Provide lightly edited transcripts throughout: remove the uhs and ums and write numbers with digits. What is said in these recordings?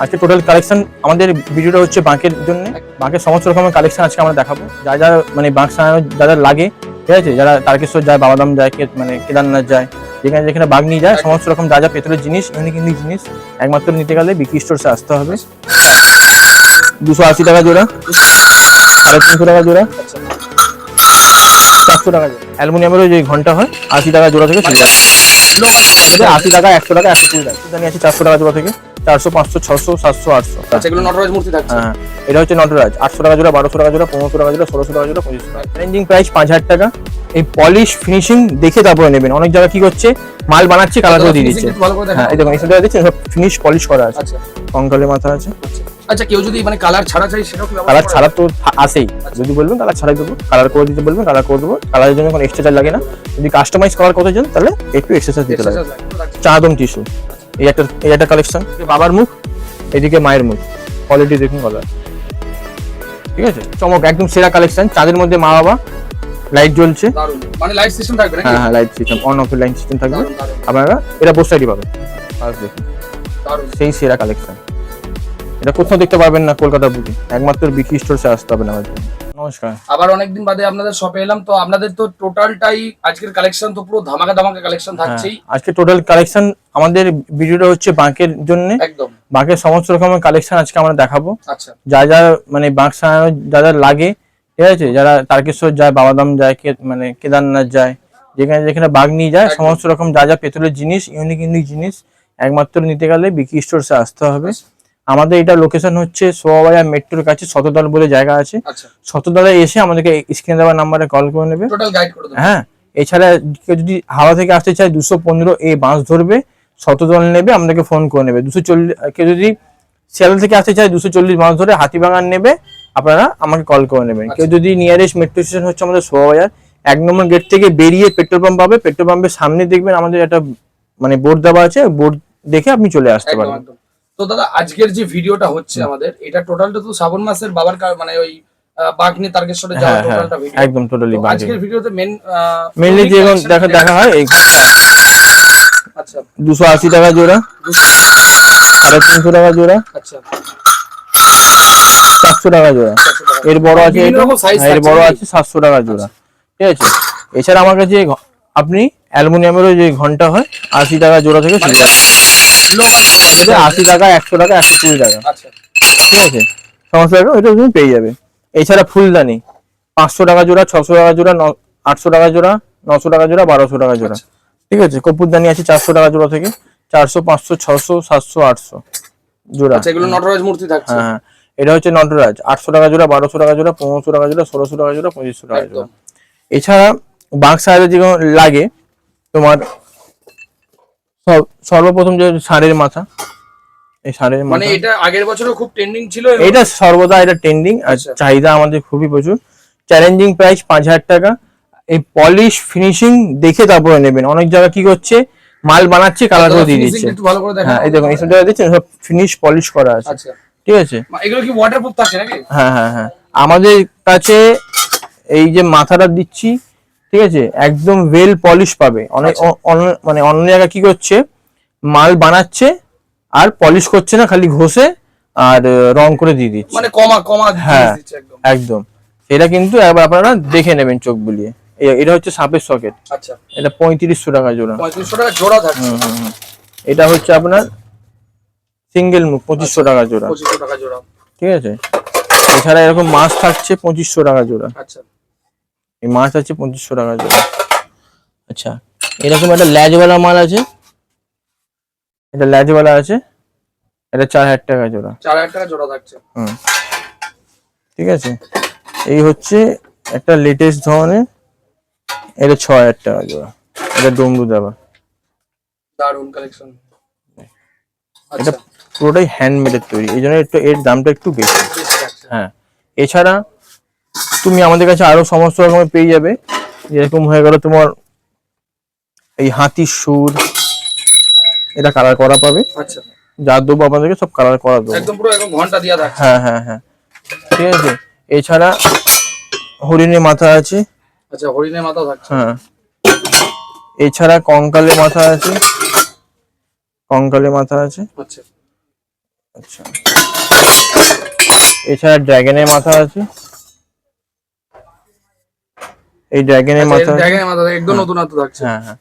আজকে total collection আমাদের ভিডিওটা হচ্ছে বাঁকের জন্য। বাঁকের সমস্ত রকমের কালেকশন আজকে আমরা দেখাবো। যা যা মানে বাঁক সাজানো যা যা লাগে, ঠিক আছে, যারা তারকেশ্বর যায়, বাবাধাম যায়, মানে কেদারনাথ যায়, যেখানে যেখানে বাঘ নিয়ে যায়, সমস্ত রকম যা যা পেতলের জিনিস, ইউনিক ইউনিক জিনিস একমাত্র নিতে গেলে বিকি স্টোরসে আসতে হবে। 280 টাকা জোড়া, 350 টাকা জোড়া, 400 টাকা জোড়া। অ্যালুমিনিয়ামেরও যে ঘন্টা হয় 80 টাকা জোড়া থেকে শুরু হয়। 80 টাকা, 100 টাকা, 120 টাকা। জানি আছে 400 টাকা জোড়া থেকে 400, 500, 600, 700, 800। আচ্ছা, এগুলো নটরাজ মূর্তি থাকছে। হ্যাঁ, এটা হচ্ছে নটরাজ। 800 টাকা জোড়া, 1200 টাকা জোড়া, 1500 টাকা জোড়া, 1600 টাকা জোড়া, 2500 টাকা। রেঞ্জিং প্রাইস 5000 টাকা। এই পলিশ ফিনিশিং দেখে তারপরে নেবেন। অনেক জায়গা কি করছে, মাল বানাচ্ছে, কালার করে দিয়ে দিচ্ছে। হ্যাঁ, এই দেখুন, এই সাইডে দিচ্ছে সব ফিনিশ পলিশ করা আছে। আচ্ছা, কঙ্কালে মাথা আছে। আচ্ছা, কেউ যদি মানে কালার ছাড়া চাই সেটাও কি? কালার ছাড়া তো আসেই, যদি বলবেন কালার ছাড়াই দেবো, কালার করে দিতে বলবেন কালার করে দেবো। কালারের জন্য কোনো এক্সট্রা চার্জ লাগে না। যদি কাস্টমাইজ করার কথা চান তাহলে একটু এক্সট্রা চার্জ দিতে লাগে। চাঁদম টিস্যু, এই একটা কালেকশন। বাবার মুখ, এদিকে মায়ের মুখ, কোয়ালিটি দেখুন কালার, ঠিক আছে, চমক, একদম সেরা কালেকশন। চাঁদের মধ্যে মা বাবা, লাইট জ্বলছে, মানে লাইট সিস্টেম থাকবে নাকি? হ্যাঁ হ্যাঁ, light system, on of light system থাকবে। আপনারা এটা বোথ সাইডই পাবেন। দেখুন, সেই সেরা কালেকশন। এটা কোথাও দেখতে পারবেন না কলকাতার বুকে, একমাত্র বিকি স্টোরসে আসতে হবে না। নমস্কার, আবার অনেকদিন বাদে আপনাদের শপে এলাম। তো আপনাদের তো টোটালটাই আজকের কালেকশন তো পুরো ধামাকা ধামাকা কালেকশন থাকছেই। আজকে টোটাল কালেকশন আমাদের ভিডিওটা হচ্ছে বাঁকের জন্য। একদম বাঁকের সমস্ত রকমের কালেকশন আজকে আমরা দেখাবো। আচ্ছা, যা যা মানে বাঁক সাজানো যা যা লাগে, ঠিক আছে, যারা তারকেশ্বর যায়, বাবাধাম যায়, মানে কেদারনাথ যায়, যেখানে যেখানে বাঘ নিয়ে যায়, সমস্ত রকম যা যা পেতলের জিনিস, ইউনিক ইউনিক জিনিস একমাত্র নিতে গেলে বিকি স্টোরসে আসতে হবে। আমাদের এটা লোকেশন হচ্ছে সোয়াবাজার মেট্রোর কাছে শতদল বলে জায়গা আছে। শতদলে এসে আমাদেরকে স্ক্রিনে দেওয়া নাম্বারে কল করে নেবে, টোটাল গাইড করে দেব। হ্যাঁ, এছাড়া কেউ যদি হাওড়া থেকে আসতে চায় 215 এ বাস ধরবে, শতদল নেবে, আমাদেরকে ফোন করে নেবে। 240, কেউ যদি শিয়ালদা থেকে আসতে চায় 240 বাস ধরে হাতিবাগান নেবে, আপনারা আমাকে কল করে নেবেন। কেউ যদি নিয়ারেস্ট মেট্রো স্টেশন হচ্ছে আমাদের সোয়াবাজার 1 নম্বর গেট থেকে বেরিয়ে পেট্রোল পাম্প পাবে, পেট্রোল পাম্পের সামনে দেখবেন আমাদের একটা মানে বোর্ড দেওয়া আছে, বোর্ড দেখে আপনি চলে আসতে পারবেন। তো দাদা, আজকের যে ভিডিওটা হচ্ছে আমাদের, এটা টোটালটা তো শ্রাবণ মাসের বাবার মানে ওই বাঘ নিয়ে তারকেশ্বরে যাওয়ার টোটালটা ভিডিও, একদম টোটালি। আজকের ভিডিওতে মেইনলি যে দেখা হয় এই। আচ্ছা, 280 টাকা জোড়া, 350 টাকা জোড়া, আচ্ছা, 400 টাকা জোড়া। এর বড় আছে, এর বড় আছে 700 টাকা জোড়া, ঠিক আছে। এছাড়া আমার কাছে আপনি অ্যালুমিনিয়ামেরও যে ঘন্টা হয় 80 টাকা জোড়া থেকে শুরু হয়। 80 টাকা, 100 টাকা, 120 টাকা, ঠিক আছে, সমস্যা এটা তুমি পেয়ে যাবে। এছাড়া ফুলদানি 500 টাকা জোড়া, 600 টাকা জোড়া, 800 টাকা জোড়া, 900 টাকা জোড়া, 1200 টাকা জোড়া, ঠিক আছে। কপুরদানি আছে 400 টাকা জোড়া থেকে 400, 500, 600, 700, 800 জোড়া। এগুলো নটরাজ মূর্তি থাকছে। হ্যাঁ, এটা হচ্ছে নটরাজ। 800 টাকা জোড়া, 1200 টাকা জোড়া, 1500 টাকা জোড়া, 1600 টাকা জোড়া, 2500 টাকা জোড়া। এছাড়া বাঘ সাজাতে যেগুলো লাগে তোমার, সর্বপ্রথম যে ষাঁড়ের মাথা, এই ষাঁড়ের মাথা, মানে এটা আগের বছরও খুব ট্রেন্ডিং ছিল। এটা সর্বদা এটা ট্রেন্ডিং, আর চাহিদা আমাদের খুবই প্রচুর। চ্যালেঞ্জিং প্রাইস 5000 টাকা। এই পলিশ ফিনিশিং দেখে তারপরে নেবেন। অনেক জায়গা কি করছে, মাল বানাচ্ছে, কালার করে দিয়ে দিচ্ছে। হ্যাঁ, এই দেখুন, এই সাইডে দিচ্ছে সব ফিনিশ পলিশ করা আছে, ঠিক আছে। এগুলো কি ওয়াটারপ্রুফ থাকছে নাকি? হ্যাঁ হ্যাঁ হ্যাঁ, আমাদের কাছে এই যে মাথাটা দিচ্ছি, ঠিক আছে, একদম ওয়েল পলিশ পাবে। অনেক মানে অন্য জায়গা কি করছে, মাল বানাচ্ছে আর পলিশ করছে না, খালি ঘষে আর রং করে দিয়ে দিচ্ছে, মানে কমা কমা হ্যাঁ দিচ্ছে একদম। একদম। এটা কিন্তু একবার আপনারা দেখে নেবেন চোখ বুলিয়ে। এটা হচ্ছে সাপের সকেট। আচ্ছা, এটা 3500 টাকা জোড়া। 3500 টাকা জোড়া থাকছে। এটা হচ্ছে আপনার সিঙ্গেল মুখ, 2500 টাকা জোড়া, 2500 টাকা জোড়া, ঠিক আছে। এছাড়া এরকম মাছ থাকছে 2500 টাকা জোড়া। আচ্ছা, এই মাছ আছে 2500 টাকা জোড়া। আচ্ছা, এরকম একটা ল্যাজওয়ালা মাল আছে, এটা ল্যাজওয়ালা আছে, এটা 4000 টাকা জোড়া। 4000 টাকা জোড়া থাকছে। ঠিক আছে। এই হচ্ছে একটা লেটেস্ট ধরনের, এটা 6000 টাকা জোড়া, এটা ডমরু দেওয়া। দারুন কালেকশন। এটা পুরোটাই হ্যান্ডমেডের তৈরি, এই জন্য একটু এর দামটা একটু বেশি। হ্যাঁ, এছাড়া তুমি আমাদের কাছে আরো সমস্ত রকমের পেয়ে যাবে। যেরকম হয়ে গেল তোমার এই হাতির সুর, এটা কালার করা পাবে। আচ্ছা, যা দেবো আপনাদেরকে সব কালার করা দেবো, একদম পুরো একদম ঘন্টা দেয়া থাকছে। হ্যাঁ হ্যাঁ হ্যাঁ, ঠিক আছে। এছাড়া হরিণের মাথা আছে। আচ্ছা, হরিণের মাথা থাকছে। হ্যাঁ, এছাড়া কঙ্কালের মাথা আছে, কঙ্কালের মাথা আছে। আচ্ছা, আচ্ছা, এছাড়া ড্রাগনের মাথা আছে, এই ড্রাগনের মাথা আছে। ড্রাগনের মাথা একদম নতুন হাতে থাকছে। হ্যাঁ হ্যাঁ,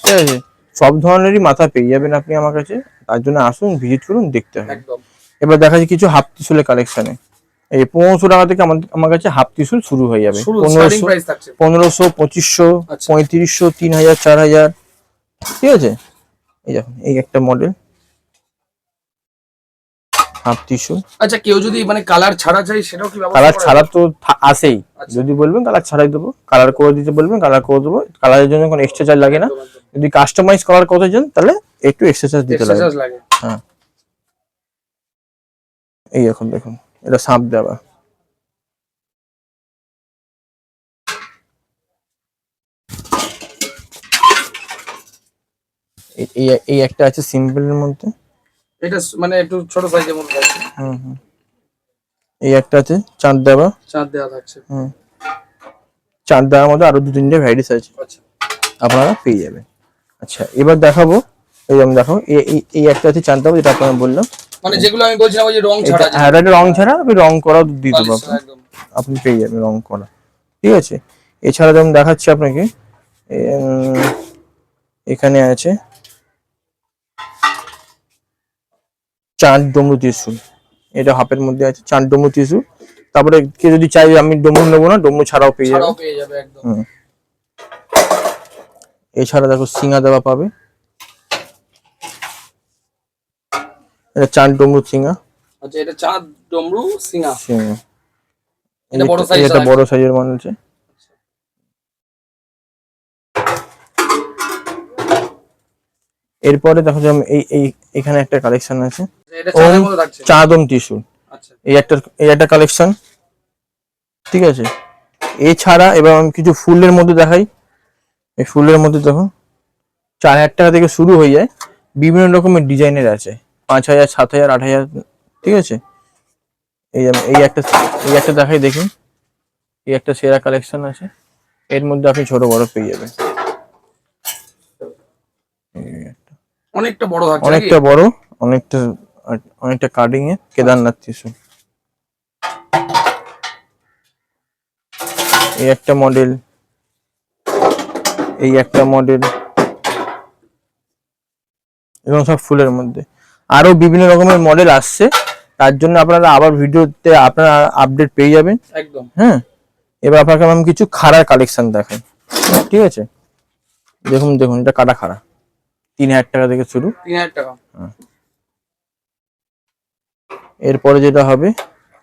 ঠিক আছে, সব ধরনেরই মাথা পেয়ে যাবেন আপনি আমার কাছে। তার জন্য আসুন, ভিজিট করুন, দেখতে হবে। একদম। এবার দেখা যায় কিছু হাফ ত্রিশুলের কালেকশনে। এই 1500 টাকা থেকে আমার কাছে হাফ ত্রিশুল শুরু হয়ে যাবে। 1500 প্রাইস থাকছে, 1500, 2500, 3500, 3000, 4000, ঠিক আছে। এই দেখুন, এই একটা মডেল হাফ ত্রিশুল। আচ্ছা, কেউ যদি মানে কালার ছাড়া চাই সেটাও কি ব্যবস্থা কালার করা ছাড়া যায়? তো আসেই, আচ্ছা। যদি বলবেন কালার ছাড়াই দেবো, কালার করে দিতে বলবেন কালার করে দেবো, কালারের জন্য কোনো এক্সট্রা চার্জ লাগে না। একদম, একদম। যদি কাস্টমাইজ করার কথা চান তাহলে একটু এক্সট্রা চার্জ দিতে এক্সট্রা লাগে। চার্জ লাগে। হ্যাঁ, এই এখন দেখুন, এটা সাপ দেওয়া। এই একটা আছে সিম্পলের মধ্যে, এটা মানে একটু ছোট সাইজের মধ্যে আছে। হুম হুম। এই একটা আছে চাঁদ দেওয়া। চাঁদ দেওয়া থাকছে। হুম, চাঁদ দেওয়ার মধ্যে আরো 2-3টে ভ্যারাইটিস আছে, আচ্ছা, আপনারা পেয়ে যাবেন। আচ্ছা, এবার দেখাবো, এই যেমন দেখো, এই একটা আছে চাঁদ দেওয়া, যেটা আপনারা বললাম, মানে যেগুলো আমি বলছিলাম ওই যে রং ছাড়া হ্যাঁ, এটা রং ছাড়া, আপনি রং করাও দিয়ে দেবো, একদম। আপনি পেয়ে যাবেন রং করা, ঠিক আছে। এছাড়া যেমন দেখাচ্ছি আপনাকে, এখানে আছে চাঁদ ডমরু ত্রিশূল, এটা হাফের মধ্যে আছে চাঁদ ডমরু ত্রিশূল। তারপরে কেউ যদি চাই আমি ডমরু নেবো না, ডমরু ছাড়াও পেয়ে যাবে। একদম। হুম, এছাড়া দেখো সিঙ্গা দেওয়া পাবে, এটা চাঁদ ডমরু সিঙ্গা। আচ্ছা, এটা চাঁদ ডমরু সিঙ্গা। সিঙ্গা, এটা বড় সাইজ, এটা বড় সাইজের মাল আছে। এরপরে দেখো যে এখানে একটা কালেকশন আছে, এটা চাঁদের মধ্যে থাকছে। চাঁদম ত্রিশূল। আচ্ছা, এই একটা কালেকশন, ঠিক আছে। এছাড়া এবার আমি কিছু ফুলের মধ্যে দেখাই। এই ফুলের মধ্যে দেখো 4000 টাকা থেকে শুরু হয়ে যায়, বিভিন্ন রকমের ডিজাইনের আছে, 5000, 7000, 8000, ঠিক আছে। এই একটা দেখাই দেখুন, এই একটা সেরা কালেকশন আছে, এর মধ্যে আপনি ছোট বড় পেয়ে যাবেন। অনেকটা বড় থাকছে, অনেকটা বড়, অনেকটা কাটিং এ কেদারনাথ ত্রিশূল। এই একটা মডেল, এই একটা মডেল, এবং সব ফুলের মধ্যে। আরো বিভিন্ন রকমের মডেল আসছে, তার জন্য আপনারা আবার ভিডিওতে আপনারা আপডেট পেয়ে যাবেন। একদম। হ্যাঁ, এবার আপনাকে আমি কিছু খাড়ার কালেকশন দেখাই, ঠিক আছে। দেখুন দেখুন, এটা কাটা খাড়া, 3000 টাকা থেকে শুরু। 3000 টাকা। এরপরে যেটা হবে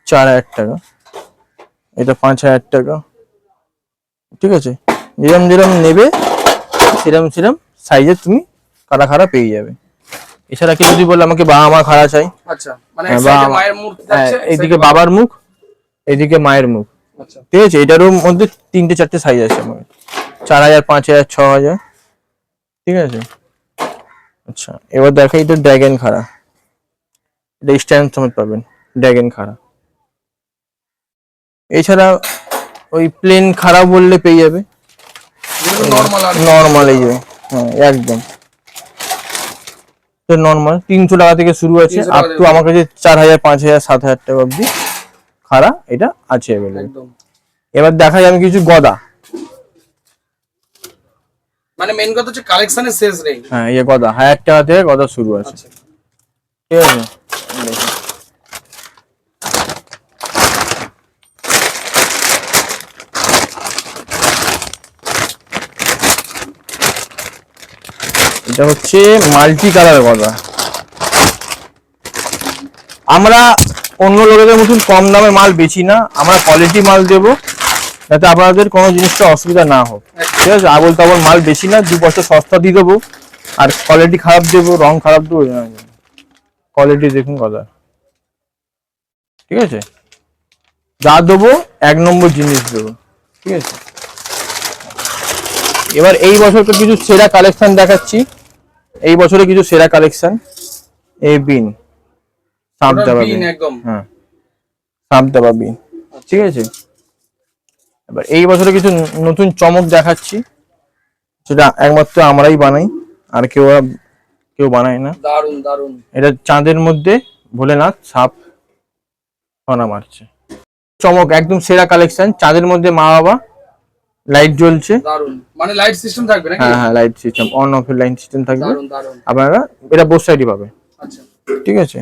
4000 টাকা, এটা 5000 টাকা, ঠিক আছে। যেরম যেরম নেবে সেরম সেরম সাইজের তুমি কাটা খাড়া পেয়ে যাবে। এছাড়া কেউ যদি বলে আমাকে বাবা মা খাড়া চাই, আচ্ছা, মানে এক সাইডে মায়ের মূর্তি থাকছে, এইদিকে বাবার মুখ, এইদিকে মায়ের মুখ, আচ্ছা, ঠিক আছে। এটারও মধ্যে 3-4টে সাইজ আছে আমার, 4000, 5000, 6000, ঠিক আছে। আচ্ছা, এবার দেখা, এটা ড্রাগন খাড়া, এটা স্ট্যান্ড সমেত পাবেন, ড্রাগন খাড়া। এছাড়া ওই প্লেন খাড়া বললে পেয়ে যাবে, নর্মাল, এই যে, হ্যাঁ একদম নর্মাল, 300 টাকা থেকে শুরু আছে, আপ টু আমার কাছে 4000, 5000, 7000 টাকা অব্দি খাড়া এটা আছে অ্যাভেলেবল। এবার দেখাই আমি কিছু গদা, মানে মেইন কথা হচ্ছে কালেকশনের শেষ নেই। হ্যাঁ, এই গদা 1000 টাকা থেকে গদা শুরু আছে, ঠিক আছে। এটা হচ্ছে মাল্টি কালার গদা। আমরা অন্য লোকেদের মতন কম দামে মাল বেচি না, আমরা কোয়ালিটি মাল দেবো যাতে আপনাদের কোনো জিনিসটা অসুবিধা না হোক, ঠিক আছে। আবল তাবল মাল বেশি না, 2 পয়সা সস্তা দিয়ে দেবো, আর কোয়ালিটি খারাপ দেবো, রং খারাপ দেবো, কোয়ালিটি দেখুন গদা, ঠিক আছে। যা দেবো 1 নম্বর জিনিস দেবো, ঠিক আছে। এবার এই বছরকার কিছু সেরা কালেকশন দেখাচ্ছি, এই বছরে কিছু সেরা কালেকশন, এই বিন সাপ দেওয়া বিন, হ্যাঁ সাপ দেওয়া বিন, ঠিক আছে। এবার এই বছরে কিছু নতুন চমক দেখাচ্ছি, সেটা একমাত্র আমরাই বানাই, আর কেউ বানায় না। দারুন দারুন। এটা চাঁদের মধ্যে ভোলেনাথ সাপ ফনা মারছে। চমক, একদম সেরা কালেকশন। চাঁদের মধ্যে মা বাবা, লাইট জ্বলছে। দারুন, মানে লাইট সিস্টেম থাকবে নাকি? হ্যাঁ হ্যাঁ, লাইট সিস্টেম, অন অফ এর লাইট সিস্টেম থাকবে। দারুন দারুন। আপনারা এটা বোথ সাইডই পাবে। আচ্ছা, ঠিক আছে,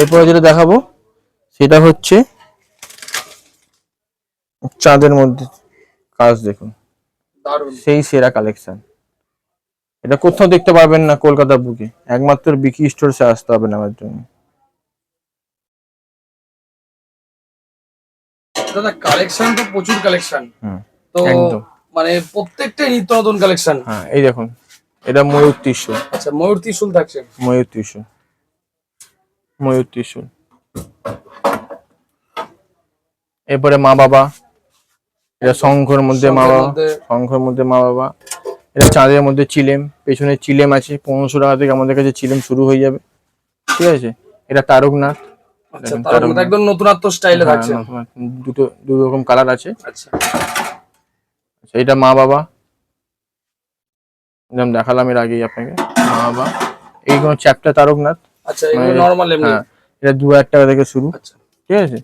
এরপরে যেটা দেখাবো সেটা হচ্ছে চাঁদের মধ্যে কাজ। দেখুন দারুন। সেই সেরা কালেকশন। এটা কোথাও দেখতে পারবেন না কলকাতার বুকে, একমাত্র বিকি স্টোরসে আসতে হবে নেওয়ার জন্য। দাদা কালেকশন তো প্রচুর কালেকশন, তো একদম মানে প্রত্যেকটাই নিত্য নতুন কালেকশন। হ্যাঁ, এই দেখুন এটা ময়ূর ত্রিশূল। আচ্ছা, ময়ূর ত্রিশূল থাকছে। ময়ূর ত্রিশূল, ময়ূর ত্রিশূল। এরপরে মা বাবা, এটা শঙ্খর মধ্যে মা শঙ্খের বাবা, মধ্যে। শঙ্খর মধ্যে মা বাবা। এটা চাঁদের মধ্যে চিলেম, পেছনে চিলেম আছে। 1500 টাকা থেকে আমাদের কাছে চিলেম শুরু হয়ে যাবে। ঠিক আছে, এটা তারকনাথ। আচ্ছা, তার মধ্যে একদম নতুনত্ব স্টাইলে হ্যাঁ, থাকছে। দুটো দু রকম কালার আছে। আচ্ছা, এটা মা বাবা, যেমন দেখালাম এর আগেই আপনাকে। মা বাবা, এইগুলো চ্যাপ্টার তারকনাথ। আচ্ছা, এগুলো নরমাল এমনি। হ্যাঁ, এটা 2000 টাকা থেকে শুরু। আচ্ছা, ঠিক আছে,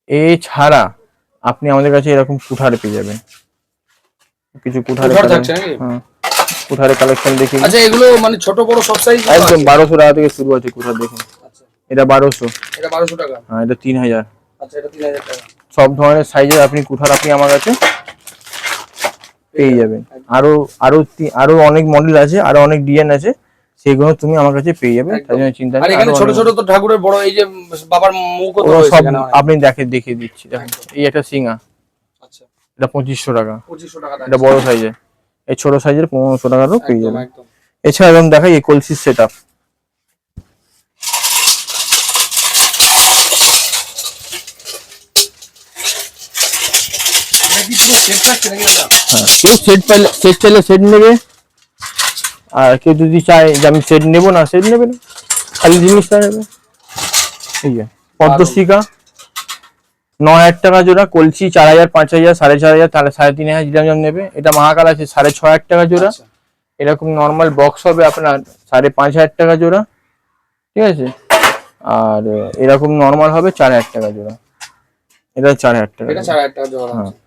এছাড়া আপনি আমাদের কাছে এরকম কুঠার পেয়ে যাবেন। কিছু কুঠারের কুঠার থাকছে নাকি? হ্যাঁ, কুঠারের কালেকশন দেখি। আচ্ছা, এগুলো মানে ছোট বড় সব সাইজ একদম 1200 টাকা থেকে শুরু আছে কুঠার। দেখুন আচ্ছা, এটা 1200। এটা 1200 টাকা। হ্যাঁ, এটা 3000। আচ্ছা, এটা 3000 টাকা। সব ধরনের সাইজের আপনি কুঠার আপনি আমার কাছে পেয়ে যাবেন। আরো আরো আরো অনেক মডেল আছে, আরো অনেক ডিজাইন আছে, সেগুলো তুমি আমার কাছে পেয়ে যাবে। তাই জন্য চিন্তা আর নেই। এখানে ছোট ছোট তো ঠাকুরের বড়, এই যে বাবার মুখও তো ওরা রয়েছে সব এখানে অনেক। আপনি দেখিয়ে দিচ্ছি। দেখুন এই একটা সিঙ্গা, আচ্ছা, এটা 2500 টাকা। 2500 টাকা এটা বড় সাইজের। এই ছোট সাইজের 1500 টাকারও পেয়ে একদম যাবেন। একদম। এছাড়া এরকম দেখাই এই কলসির সেট আপ। এটা কি পুরো সেট থাকছে নাকি দাদা? হ্যাঁ, কেউ সেট পাইলে সেট চাইলে সেট নেবে, আর কেউ যদি চায় যে আমি সেট নেবো না, সেট নেবে না, খালি জিনিসটা নেবে। এই যে পদ্মশিকা 9000 টাকা জোড়া, কলসি 4000, 5000, 4500, তাহলে 3500 যেরকম নেবে। এটা মহাকাল আছে 6500 টাকা জোড়া। আচ্ছা, এরকম নর্মাল বক্স হবে আপনার 5500 টাকা জোড়া। ঠিক আছে, আর এরকম নর্মাল হবে 4000 টাকা জোড়া। এটা 4000 টাকা এটা জোড়া। 4000 টাকা জোড়া হ্যাঁ, আছে।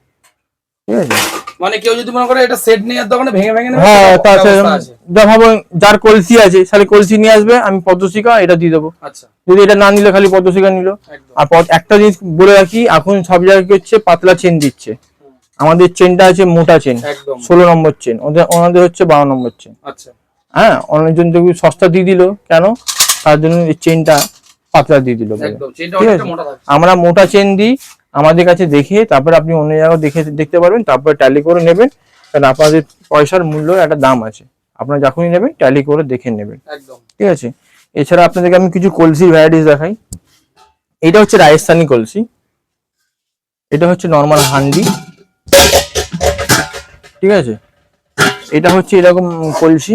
ঠিক আছে। মানে কেউ যদি মনে করে এটা সেট নিয়ে আর দোকানে ভেঙে ভেঙে নেবে, হ্যাঁ, সেটার তাছাড়া ব্যবস্থা আছে। যা ভাবো যার কলসি আছে তাহলে কলসি নিয়ে আসবে, আমি পদ্মশিকা এটা দিয়ে দেবো। আচ্ছা, যদি এটা না নিলে খালি পদ্মশিকা নিল। একদম আর একটা জিনিস বলে রাখি, এখন সব জায়গায় কি হচ্ছে, পাতলা চেন দিচ্ছে। আমাদের চেনটা আছে মোটা চেন, একদম। 16 নম্বর চেন। ওনাদের হচ্ছে 12 নম্বর চেন। আচ্ছা, হ্যাঁ, অনেকজন দেখবি সস্তা দিয়ে দিল কেন, তার জন্য এই চেনটা পাতলা দিয়ে দিল। একদম চেনটা ঠিক অনেকটা আছে, মোটা থাকছে। আমরা মোটা চেন দিই আমাদের কাছে দেখে, তারপরে আপনি অন্য জায়গায় দেখতে পারবেন, তারপরে ট্যালি করে নেবেন। কারণ আপনাদের পয়সার মূল্য একটা দাম আছে, আপনারা যখনই নেবেন ট্যালি করে দেখে নেবেন। একদম। ঠিক আছে, এছাড়া আপনাদেরকে আমি কিছু কলসি ভ্যারাইটিস দেখাই। এটা হচ্ছে রাজস্থানি কলসি, এটা হচ্ছে নর্মাল হান্ডি। ঠিক আছে, এটা হচ্ছে এরকম কলসি।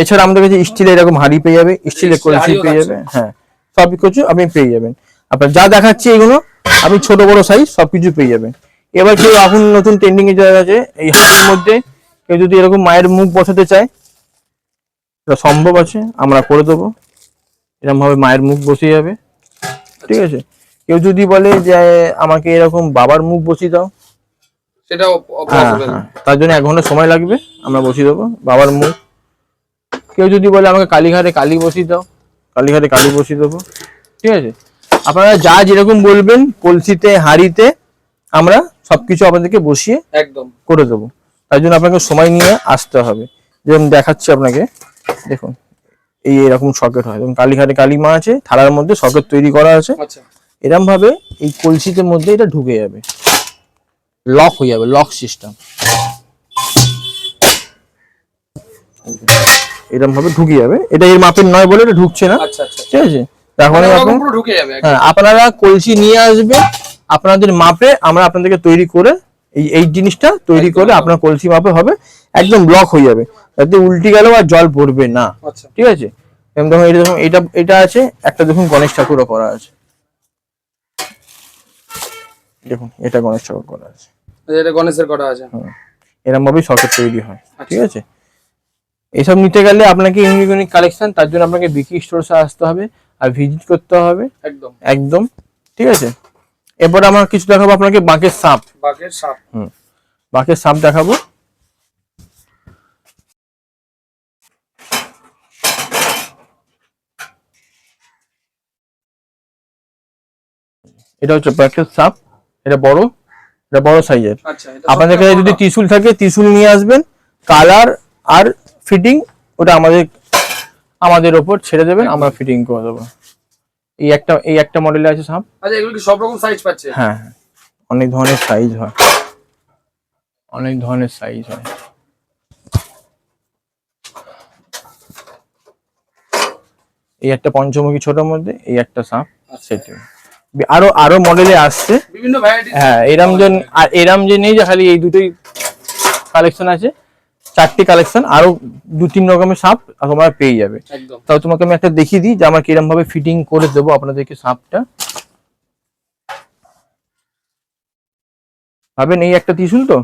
এছাড়া আমাদের কাছে স্টিল এরকম হাঁড়ি পেয়ে যাবে, স্টিলের কলসি হাঁড়িও পেয়ে থাকছে। যাবে। হ্যাঁ, সব কিছু আপনি পেয়ে যাবেন। আপনার যা দেখাচ্ছি এগুলো আপনি ছোট বড় সাইজ সবকিছু পেয়ে যাবেন। এবার কেউ এখন নতুন ট্রেন্ডিং এর জায়গা আছে, এই হাঁড়ির মধ্যে কেউ যদি এরকম মায়ের মুখ বসাতে চায়, এটা সম্ভব আছে, আমরা করে দেবো। এরকম ভাবে মায়ের মুখ বসে যাবে। ঠিক আছে, কেউ যদি বলে যে আমাকে এরকম বাবার মুখ বসিয়ে দাও, সেটাও হ্যাঁ পসিবল। হ্যাঁ, তার জন্য 1 ঘন্টা সময় লাগবে, আমরা বসিয়ে দেবো বাবার মুখ। কেউ যদি বলে আমাকে কালীঘাটে কালী বসিয়ে দাও, কালীঘাটে কালী বসিয়ে দেবো। ঠিক আছে, আপনারা যা যেরকম বলবেন, কলসিতে হাঁড়িতে আমরা সবকিছু আপনাদেরকে বসিয়ে একদম করে দেবো। তার জন্য আপনাকে সময় নিয়ে আসতে হবে। যেরকম দেখাচ্ছি আপনাকে, দেখুন এই এরকম সকেট হয়। যেমন কালীঘাটে কালী মা আছে, থালার মধ্যে সকেট তৈরি করা আছে। আচ্ছা, এরকম ভাবে এই কলসিতে মধ্যে এটা ঢুকে যাবে, লক হয়ে যাবে, লক সিস্টেম। এরকম ভাবে ঢুকে যাবে। এটা এর মাপের নয় বলে এটা ঢুকছে না। আচ্ছা, আচ্ছা। ঠিক আছে, তারপরে মানে ওরকম আপনি পুরো ঢুকে যাবে একদম। হ্যাঁ, আপনারা কলসি নিয়ে আসবে আপনাদের মাপে, আমরা আপনাদেরকে তৈরি করে এই জিনিসটা তৈরি একদম, করে একদম। আপনার কলসি মাপে হবে, একদম ব্লক হয়ে যাবে, যাতে উল্টি গেলেও আর জল পড়বে না। আচ্ছা, ঠিক আছে, এরকম দেখুন, এটা দেখুন, এটা আছে একটা, দেখুন গণেশ ঠাকুরও করা আছে। দেখুন এটা গণেশ ঠাকুর করা আছে। এটা গণেশের করা আছে। এরকম ভাবেই সকেট তৈরি হয়। ঠিক আছে, এসব নিতে গেলে আপনাকে ইউনিক ইউনিক কালেকশন, তার জন্য আপনাকে বিকি স্টোরসে আসতে হবে আর ভিজিট করতে হবে একদম একদম, ঠিক আছে। এরপর আমার কিছু দেখাবো আপনাকে বাঁকের সাপ। বাঘের সাপ, বাঁকের সাপ দেখাবো। এটা হচ্ছে বাঁকের সাপ, এটা বড় সাইজের। আচ্ছা এটা আপনাদের কাছে যদি ত্রিশূল থাকে ত্রিশূল নিয়ে আসবেন, কালার আর ফিটিং ওটা আমাদের ওপর ছেড়ে দেবেন, আমরা ফিটিং করে দেবো। এই একটা মডেলে আছে সাপ। আচ্ছা এগুলো কি সব রকম সাইজ পাচ্ছে? হ্যাঁ, অনেক ধরনের সাইজ হয়, অনেক ধরনের সাইজ হয়। এই একটা পঞ্চমুখী ছোটর মধ্যে এই একটা সাপ, সেটা আরো মডেলে আসছে বিভিন্ন ভ্যারাইটি। হ্যাঁ, এরম যে নেই যে খালি এই দুটোই কালেকশন আছে, 4টি কালেকশন, আরো 2-3 রকমের সাপ তোমরা পেয়ে যাবে। একদম তাও তোমাকে আমি একটা দেখিয়ে দিই যে আমার কিরম ভাবে ফিটিং করে দেবো আপনাদেরকে সাপটা। ভাবেন এই একটা ত্রিশূল তো,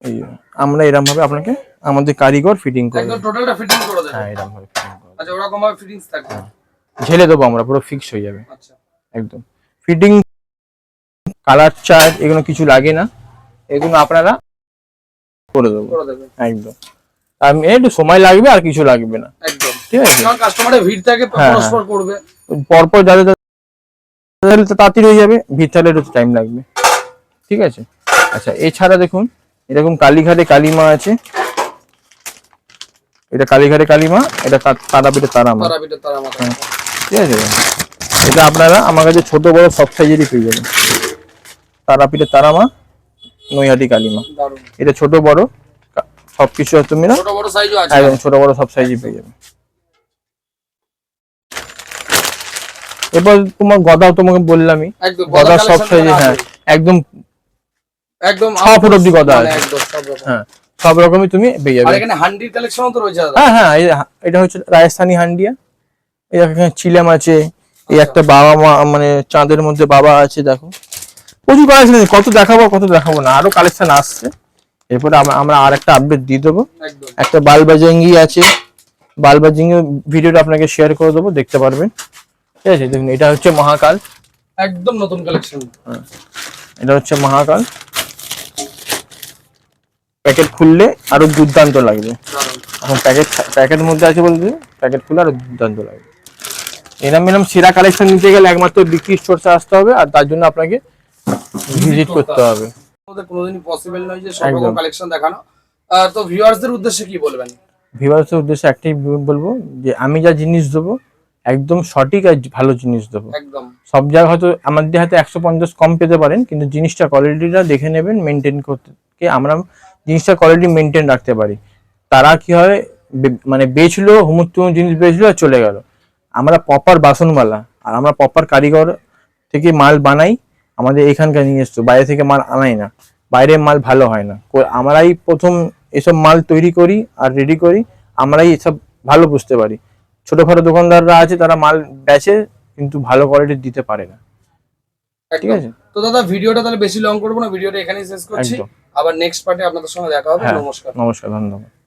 এই আমরা এরম ভাবে আপনাকে আমাদের কারিগর ফিটিং করে একদম দেবে। টোটালটা ফিটিং করে দেবে। হ্যাঁ, এরম ভাবে ফিটিং করে আচ্ছা ওরকম ভাবে ফিটিংস থাকবে। ঝেলে দেবো আমরা, পুরো ফিক্স হয়ে যাবে আচ্ছা একদম। ফিটিং, কালার চার্ট এগুলো কিছু লাগে না, এগুলো আপনারা করে দেবো করে দেবে একদম। আমি একটু সময় লাগবে আর কিছু লাগবে না, একদম। ঠিক আছে। কারণ কাস্টমারের ভিড় থাকে, হ্যাঁ, পরস্পর করবে। পরপর যাদের তাড়াতাড়ি হয়ে যাবে, ভিড় থাকলে একটু টাইম লাগবে, ঠিক আছে। আচ্ছা এছাড়া দেখুন এরকম কালীঘাটে কালীমা আছে, এটা কালীঘাটে কালীমা, এটা তারাপীঠে তারামা, তারাপীঠে তারা মাথা। ঠিক আছে। এটা আপনারা আমার কাছে ছোট বড় সব সাইজেরই পেয়ে যাবেন। তারাপীঠে তারামা, নৈহাটি কালীমা, দারুণ। এটা ছোট বড় সবকিছু তুমি না, ছোট বড় সাইজও আছে। একদম ছোট বড় সব সাইজই পেয়ে যাবে। এবার তোমার গদাও তোমাকে বললামই, একদম গদা সব collection সাইজে, আছে। হ্যাঁ একদম একদম 6 ফুট অব্দি গদা মানে আছে, একদম সব রকম। হ্যাঁ সব রকমই তুমি পেয়ে আর যাবে। এখানে হান্ডির কালেকশনও তো রয়েছে দাদা। হ্যাঁ হ্যাঁ, এটা হচ্ছে রাজস্থানি হান্ডিয়া, এই এখানে চিলেম আছে, এই আচ্ছা। একটা বাবা মা মানে চাঁদের মধ্যে বাবা আছে, দেখো প্রচুর কালেকশন আছে, কত দেখাবো না, আরো কালেকশন আসছে। এরপরে আমরা আর একটা আপডেট দিয়ে দেবো। একদম একটা বালবাজঙ্গি আছে, বালবাজঙ্গি ভিডিওটা আপনাকে শেয়ার করে দেবো, দেখতে পারবেন, ঠিক আছে। দেখুন এটা হচ্ছে মহাকাল, একদম নতুন কালেকশন। এটা হচ্ছে মহাকাল, প্যাকেট খুললে আরো দুর্দান্ত লাগবে। দারুণ। এখন প্যাকেটের মধ্যে আছে বলতে প্যাকেট খুলে আরো দুর্দান্ত লাগবে। এরম সেরা কালেকশন নিতে গেলে একমাত্র বিক্রি স্টোরসে আসতে হবে, আর তার জন্য আপনাকে ভিজিট করতে হবে। আমাদের কোনোদিনই পসিবল নয় যে সব রকম একদম। কালেকশন দেখানো। তো ভিউয়ার্সদের উদ্দেশ্যে কি বলবেন? ভিউয়ার্সের উদ্দেশ্যে একটাই বলবো যে আমি যা জিনিস দেবো একদম সঠিক আর ভালো জিনিস দেবো। একদম সব জায়গায় হয়তো আমাদের হাতে 150 কম পেতে পারেন, কিন্তু জিনিসটা কোয়ালিটিটা দেখে নেবেন, মেনটেন করতে আমরা জিনিসটা কোয়ালিটি মেনটেন রাখতে পারি। তারা কি হয় মানে বেচলো হুমুর জিনিস বেচলো আর চলে গেল। আমরা প্রপার বাসনওয়ালা আর আমরা প্রপার কারিগর থেকে মাল বানাই, আমাদের এখানকার নিয়ে এসছো, বাইরে থেকে মাল আনাই না, বাইরের মাল ভালো হয় না। আমরাই প্রথম এসব মাল তৈরি করি আর রেডি করি, আমরাই এসব ভালো বুঝতে পারি। ছোটখাটো দোকানদাররা আছে তারা মাল বেচে কিন্তু ভালো কোয়ালিটির দিতে পারে না, ঠিক আছে। তো দাদা ভিডিওটা তাহলে বেশি লং করবো না, ভিডিওটা এখানেই শেষ করছি। একদম। আবার নেক্সট পার্টে আপনাদের সঙ্গে দেখা হবে। হ্যাঁ, নমস্কার। নমস্কার, ধন্যবাদ।